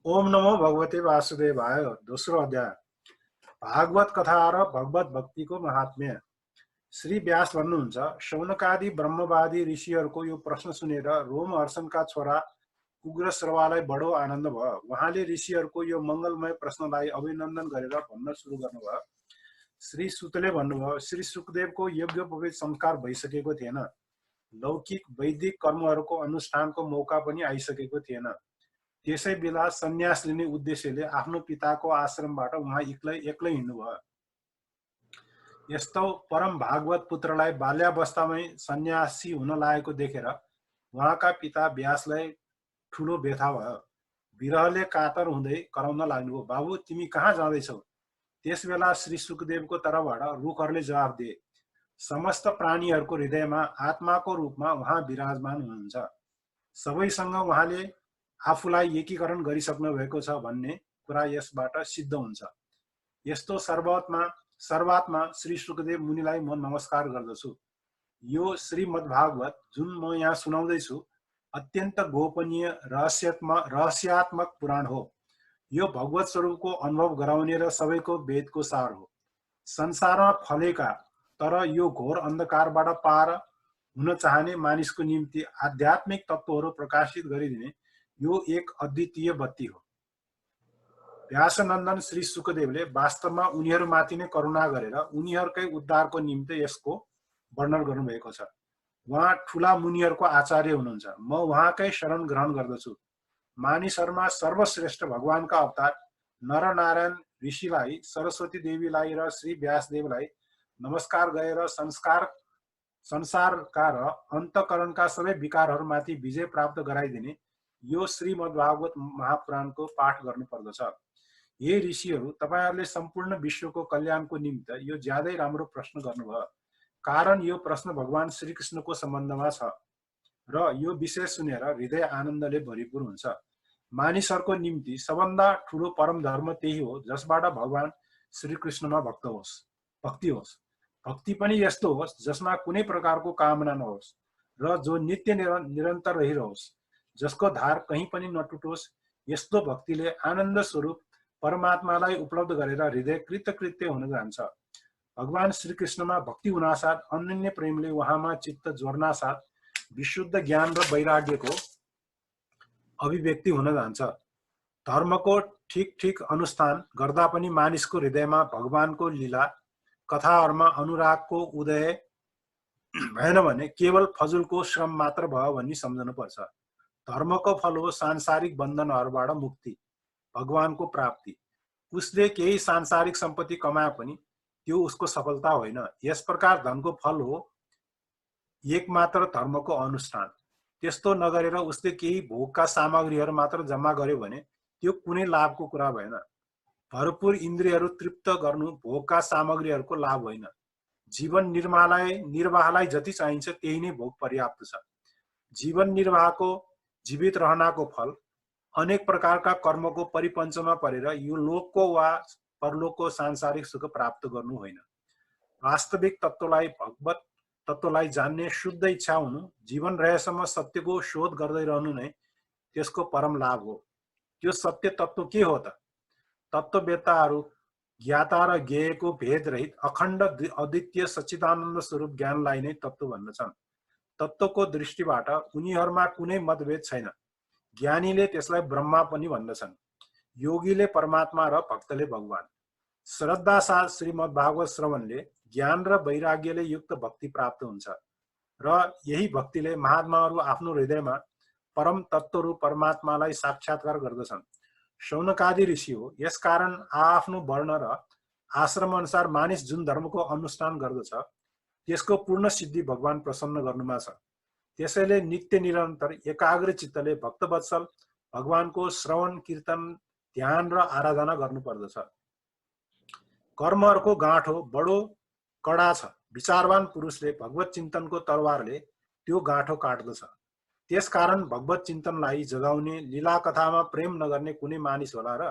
ओम नमो भगवते वासुदेवाय। दोस्रो अध्याय भागवत कथा र भगवत भक्तिको महात्म्य। श्री व्यास भन्नुहुन्छ, शौनकादि ब्रह्मवादी ऋषिहरूको यो प्रश्न सुनेर रोमहर्षणका छोरा उग्रश्रवालाई बडो आनन्द भयो। उहाँले ऋषिहरूको यो मङ्गलमय प्रश्नलाई अभिनन्दन गरेर भन्न सुरु गर्नुभयो। श्री सुतले भन्नुभयो, श्री सुकदेवको यज्ञोपवीत संस्कार भइसकेको थिएन। लौकिक वैदिक कर्महरूको अनुष्ठानको मौका पनि आइसकेको थिएन। त्यसै बेला सन्यास लिने उद्देश्यले आफ्नो पिताको आश्रमबाट उहाँ एक्लै हिँड्नुभयो। यस्तो परम भागवत पुत्रलाई बाल्यावस्थामै सन्यासी हुन लागेको देखेर उहाँका पिता व्यासलाई ठुलो व्यथा भयो। विरहले कातर हुँदै कराउन लाग्नुभयो, बाबु तिमी कहाँ जाँदैछौ? त्यसबेला श्री सुकदेवको तर्फबाट रुखहरूले जवाफ दिए, समस्त प्राणीहरूको हृदयमा आत्माको रूपमा उहाँ विराजमान हुनुहुन्छ। सबैसँग उहाँले आफूलाई एकीकरण गरिसक्नु भएको छ भन्ने कुरा यसबाट सिद्ध हुन्छ। यस्तो सर्वात्मा श्री सुकदेव मुनिलाई म नमस्कार गर्दछु। यो श्रीमद्भागवत जुन म यहाँ सुनाउँदैछु अत्यन्त गोपनीय रहस्यात्मक पुराण हो। यो भगवत स्वरूपको अनुभव गराउने र सबैको वेदको सार हो। संसारमा फलेका तर यो घोर अन्धकारबाट पार हुन चाहने मानिसको निम्ति आध्यात्मिक तत्त्वहरू प्रकाशित गरिदिने यो एक अद्वितीय बत्ती हो। व्यासनन्दन श्री सुकदेवले वास्तवमा उनीहरूमाथि नै करुणा गरेर उनीहरूकै उद्धारको निम्ति यसको वर्णन गर्नुभएको छ। उहाँ ठुला मुनिहरूको आचार्य हुनुहुन्छ। म उहाँकै शरण ग्रहण गर्दछु। मानिसहरूमा सर्वश्रेष्ठ भगवानका अवतार नरनारायण ऋषिलाई, सरस्वती देवीलाई र श्री व्यासदेवलाई नमस्कार गरेर संसारका र अन्तःकरणका सबै विकारहरूमाथि विजय प्राप्त गराइदिने यो श्रीमद्भागवत महापुराणको पाठ गर्नुपर्दछ। हे ऋषिहरू, तपाईहरूले सम्पूर्ण विश्वको कल्याणको निमित्त यो ज्यादै राम्रो प्रश्न गर्नुभयो। कारण यो प्रश्न भगवान श्रीकृष्णको सम्बन्धमा छ र यो विषय सुनेर हृदय आनन्दले भरिपूर्ण हुन्छ। मानिसहरूको निम्ति सबभन्दा ठुलो परम धर्म त्यही हो जसबाट भगवान श्रीकृष्णमा भक्ति होस्। भक्ति पनि यस्तो होस् जसमा कुनै प्रकारको कामना नहोस् र जो नित्य निरन्तर रहिरहोस्, जसको धार कहीँ पनि नटुटोस्। यस्तो भक्तिले आनन्द स्वरूप परमात्मालाई उपलब्ध गरेर हृदय कृतकृत्य हुन जान्छ। भगवान श्रीकृष्णमा भक्ति हुनासाथ अनन्य प्रेमले उहाँमा चित्त जोड्नासाथ विशुद्ध ज्ञान र वैराग्यको अभिव्यक्ति हुन जान्छ। धर्मको ठिक अनुष्ठान गर्दा पनि मानिसको हृदयमा भगवानको लीला कथाहरूमा अनुरागको उदय भएन भने केवल फजुलको श्रम मात्र भयो भनी सम्झनुपर्छ। धर्मको फल हो सांसारिक बन्धनहरूबाट मुक्ति, भगवानको प्राप्ति। उसले केही सांसारिक सम्पत्ति कमाए पनि त्यो उसको सफलता होइन। यस प्रकार धनको फल हो एकमात्र धर्मको अनुष्ठान। त्यस्तो नगरेर उसले केही भोगका सामग्रीहरू मात्र जम्मा गर्यो भने त्यो कुनै लाभको कुरा भएन। भरपूर इन्द्रियहरू तृप्त गर्नु भोगका सामग्रीहरूको लाभ होइन। जीवन निर्वाहलाई जति चाहिन्छ त्यही नै भोग पर्याप्त छ। जीवन निर्वाहको जीवित रहनाको फल अनेक प्रकारका कर्मको परिपञ्चमा परेर यो लोकको वा परलोकको सांसारिक सुख प्राप्त गर्नु होइन। वास्तविक तत्त्वलाई, भगवत तत्त्वलाई जान्ने शुद्ध इच्छा हुनु, जीवन रहेसम्म सत्यको शोध गर्दै रहनु नै त्यसको परम लाभ हो। त्यो सत्य तत्त्व के हो त? तत्त्ववेत्ताहरू ज्ञाता र ज्ञेयको भेद रहित अखण्ड अद्वितीय सच्चिदानन्द स्वरूप ज्ञानलाई नै तत्त्व भन्दछन्। तत्त्वको दृष्टिबाट उनीहरूमा कुनै मतभेद छैन। ज्ञानीले त्यसलाई ब्रह्मा पनि भन्दछन्, योगीले परमात्मा र भक्तले भगवान। श्रद्धा साथ श्रीमद् भागवत श्रवणले ज्ञान र वैराग्यले युक्त भक्ति प्राप्त हुन्छ र यही भक्तिले महात्माहरू आफ्नो हृदयमा परम तत्त्वरूप परमात्मालाई साक्षात्कार गर्दछन्। शौनकादि ऋषि हो। यसकारण आफ्नो वर्ण र आश्रम अनुसार मानिस जुन धर्मको अनुष्ठान गर्दछ त्यसको पूर्ण सिद्धि भगवान प्रसन्न गर्नुमा छ। त्यसैले नित्य निरन्तर एकाग्र चित्तले भक्तवत्सल भगवानको श्रवण, कीर्तन, ध्यान र आराधना गर्नुपर्दछ। कर्महरूको गाँठो बडो कडा छ। विचारवान पुरुषले भगवत चिन्तनको तरवारले त्यो गाँठो काट्दछ। त्यसकारण भगवत चिन्तनलाई जगाउने लीला कथामा प्रेम नगर्ने कुनै मानिस होला र?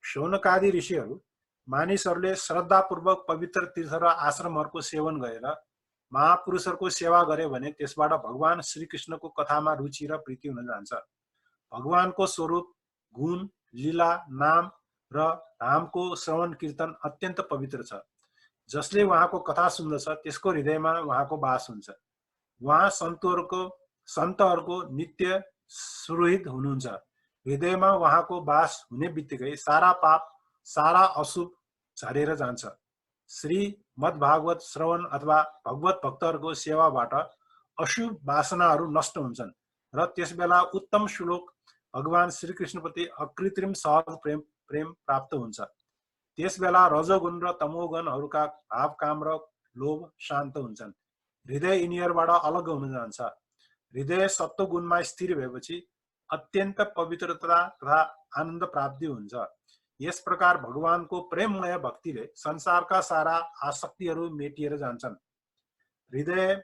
शौनकादि ऋषिहरू मानिसहरूले श्रद्धापूर्वक पवित्र तीर्थ र आश्रमहरूको सेवन गरेर महापुरुषहरूको सेवा गरे भने त्यसबाट भगवान श्रीकृष्णको कथामा रुचि र प्रीति हुन जान्छ। भगवानको स्वरूप, गुण लीला, नाम र धामको श्रवण कीर्तन अत्यन्त पवित्र छ। जसले उहाँको कथा सुन्दछ त्यसको हृदयमा उहाँको बास हुन्छ। उहाँ सन्तहरूको नित्य सुहृद हुनुहुन्छ। हृदयमा उहाँको बास हुने बित्तिकै सारा पाप, सारा अशुभ झरेर जान्छ। श्री मद्भागवत श्रवण अथवा भगवत भक्तहरूको सेवाबाट अशुभ वासनाहरू नष्ट हुन्छन् र त्यसबेला उत्तम श्लोक भगवान श्रीकृष्णप्रति अकृत्रिम सहज प्रेम प्राप्त हुन्छ। त्यसबेला रजोगुण र तमोगुणहरूका भाव, काम र लोभ शान्त हुन्छन्। हृदय यिनीहरूबाट अलग हुन जान्छ। हृदय सत्वगुणमा स्थिर भएपछि अत्यन्त पवित्रता तथा आनन्द प्राप्ति हुन्छ। यस प्रकार भगवानको प्रेममय भक्तिले संसारका सारा आसक्तिहरू मेटिएर जान्छन्। हृदय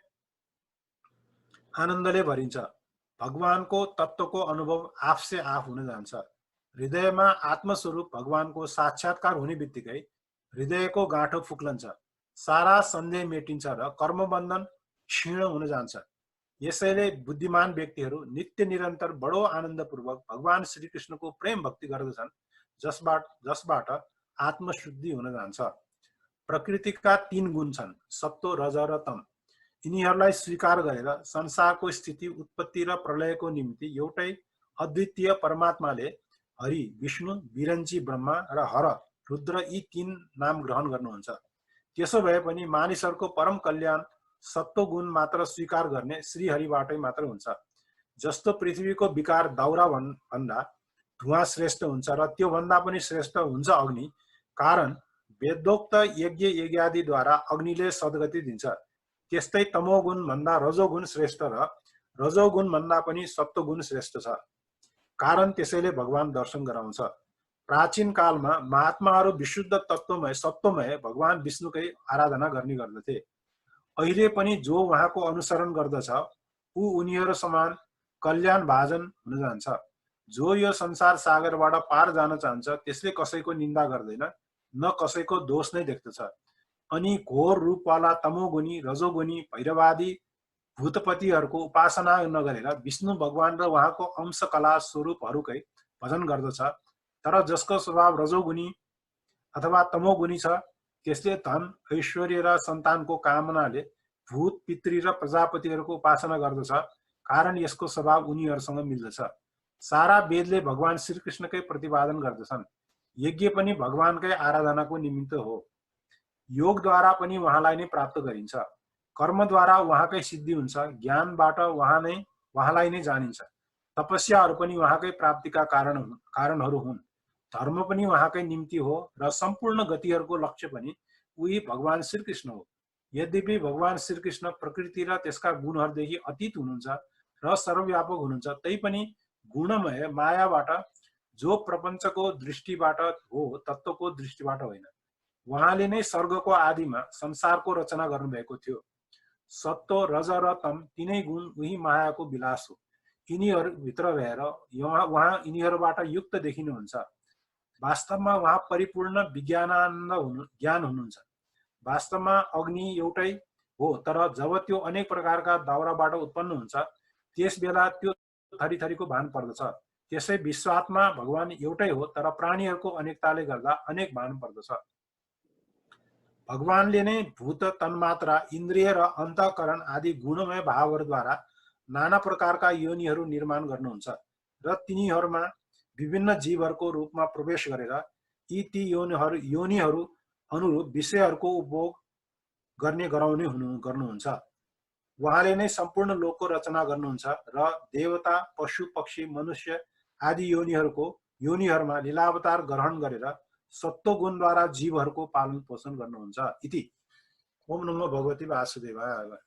आनन्दले भरिन्छ। भगवानको तत्त्वको अनुभव आफसे आफ हुन जान्छ। हृदयमा आत्मस्वरूप भगवानको साक्षात्कार हुने बित्तिकै हृदयको गाँठो फुक्लन्छ, सारा सन्देह मेटिन्छ र कर्मबन्धन क्षीण हुन जान्छ। यसैले बुद्धिमान व्यक्तिहरू नित्य निरन्तर बडो आनन्दपूर्वक भगवान श्रीकृष्णको प्रेम भक्ति गर्दछन्, जसबाट आत्मशुद्धि हुन जान्छ। प्रकृतिका 3 गुण छन्, सत्व, रज र तम। यिनीहरूलाई स्वीकार गरेर संसारको स्थिति, उत्पत्ति र प्रलयको निम्ति एउटै अद्वितीय परमात्माले हरि, विष्णु, बिरन्ची ब्रह्मा र हर, रुद्र यी 3 नाम ग्रहण गर्नुहुन्छ। त्यसो भए पनि मानिसहरूको परम कल्याण सत्व गुण मात्र स्वीकार गर्ने श्रीहरिबाटै मात्र हुन्छ। जस्तो पृथ्वीको विकार दाउरा भन्दा धुवा श्रेष्ठ हुन्छ र त्यो भन्दा पनि श्रेष्ठ हुन्छ अग्नि, कारण वेदोक्त यज्ञ यज्ञादिद्वारा अग्निले सद्गति दिन्छ। त्यस्तै तमोगुण भन्दा रजोगुण श्रेष्ठ र रजोगुण भन्दा पनि सत्वगुण श्रेष्ठ छ, कारण त्यसैले भगवान दर्शन गराउँछ। प्राचीन कालमा महात्माहरू विशुद्ध तत्वमय सत्वमय भगवान विष्णुकै आराधना गर्ने गर्दथे। अहिले पनि जो उहाँको अनुसरण गर्दछ ऊ उनीहरू समान कल्याण भाजन हुन जान्छ। जो यो संसार सागरबाट पार जान चाहन्छ त्यसले कसैको निन्दा गर्दैन, न कसैको दोष नै देख्दछ। अनि घोर रूपवाला तमोगुणी, रजोगुणी, भैरवादी भूतपतिहरूको उपासना नगरेर विष्णु भगवान र उहाँको अंश कला स्वरूपहरूकै भजन गर्दछ। तर जसको स्वभाव रजोगुणी अथवा तमोगुणी छ त्यसले धन, ऐश्वर्य र सन्तानको कामनाले भूत, पितृ र प्रजापतिहरूको उपासना गर्दछ, कारण यसको स्वभाव उनीहरूसँग मिल्दछ। सारा वेदले भगवान श्रीकृष्णकै प्रतिपादन गर्दछन्। यज्ञ पनि भगवानकै आराधनाको निमित्त हो। योगद्वारा पनि उहाँलाई नै प्राप्त गरिन्छ। कर्मद्वारा उहाँकै सिद्धि हुन्छ। ज्ञानबाट उहाँलाई नै जानिन्छ। तपस्याहरू पनि उहाँकै प्राप्तिका कारणहरू हुन्। धर्म पनि उहाँकै निम्ति हो र सम्पूर्ण गतिहरूको लक्ष्य पनि उही भगवान श्रीकृष्ण हो। यद्यपि भगवान श्रीकृष्ण प्रकृति र त्यसका गुणहरूदेखि अतीत हुनुहुन्छ र सर्वव्यापक हुनुहुन्छ, तैपनि गुणमय मायाबाट जो प्रपञ्चको दृष्टिबाट हो, तत्त्वको दृष्टिबाट होइन। उहाँले नै स्वर्गको आदिमा संसारको रचना गर्नुभएको थियो। सत्व, रज र तम तीनै गुण उही मायाको विलास हो। यिनीहरूभित्र रहेर उहाँ यिनीहरूबाट युक्त देखिनुहुन्छ। वास्तवमा उहाँ परिपूर्ण ज्ञान हुनुहुन्छ। वास्तवमा अग्नि एउटै हो, तर जब त्यो अनेक प्रकारका दाउराबाट उत्पन्न हुन्छ त्यस बेला त्यो थरीथरीको भान पर्दछ। त्यसै विश्वात्मा भगवान एउटै हो, तर प्राणीहरूको अनेकताले गर्दा अनेक भान पर्दछ। भगवानले नै भूत, तन्मात्रा, इन्द्रिय र अन्तःकरण आदि गुणमय भावहरूद्वारा नाना प्रकारका योनिहरू निर्माण गर्नुहुन्छ र तिनीहरूमा विभिन्न जीवहरूको रूपमा प्रवेश गरेर यी ती योनिहरू अनुरूप विषयहरूको उपभोग गर्नुहुन्छ। उहाँले नै सम्पूर्ण लोकको रचना गर्नुहुन्छ र देवता, पशु, पक्षी, मनुष्य आदि योनिहरूमा लीलावतार ग्रहण गरेर सत्वगुणद्वारा जीवहरूको पालन पोषण गर्नुहुन्छ। इति। ओम नमो भगवते वासुदेवाय।